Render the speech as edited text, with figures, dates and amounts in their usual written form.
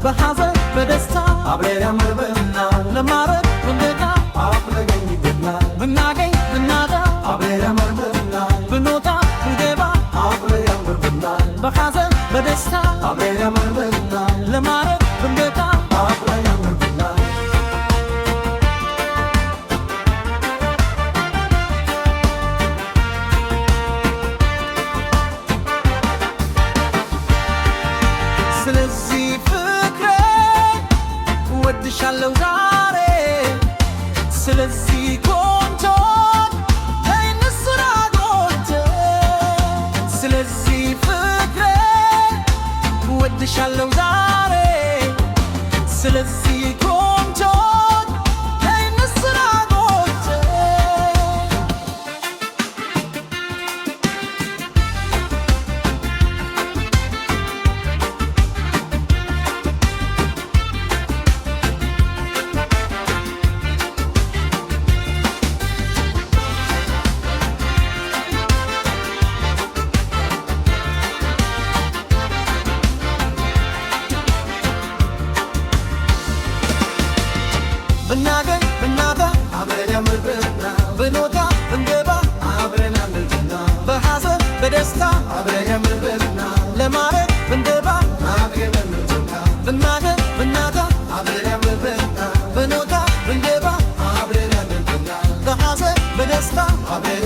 በሐዘን በደስታ አብረን ያምርብናል ለማረግ ብንደጋ አብረን ይገናል ብናገኝ ብናጣ አብረን ያምርብናል ብንወጣ ብንገባ አብረን ያምርብናል በሐዘን በደስታ አብረን ያምርብናል ለማረግ ብንደጋ አብረን ያምርብናል ስለዚህ ፍቅሬ ወድሻለሁ ዛሬ ስለዚህ ቆንጆ ተይንስራጎት ስለዚህ ፍቅሬ ወድሻለሁ ዛሬ ስለዚህ ቆንጆ ተይንስራጎት ብናገኝ ብናጣ አብረን ያምርብናል ብንወጣ ብንገባ አብረን ያምርብናል በሐዘን በደስታ አብረን ያምርብናል ለማረግ ብንገባ አብረን ያምርብናል ብናገኝ ብናጣ አብረን ያምርብናል ብንወጣ ብንገባ አብረን ያምርብናል በሐዘን በደስታ አብረን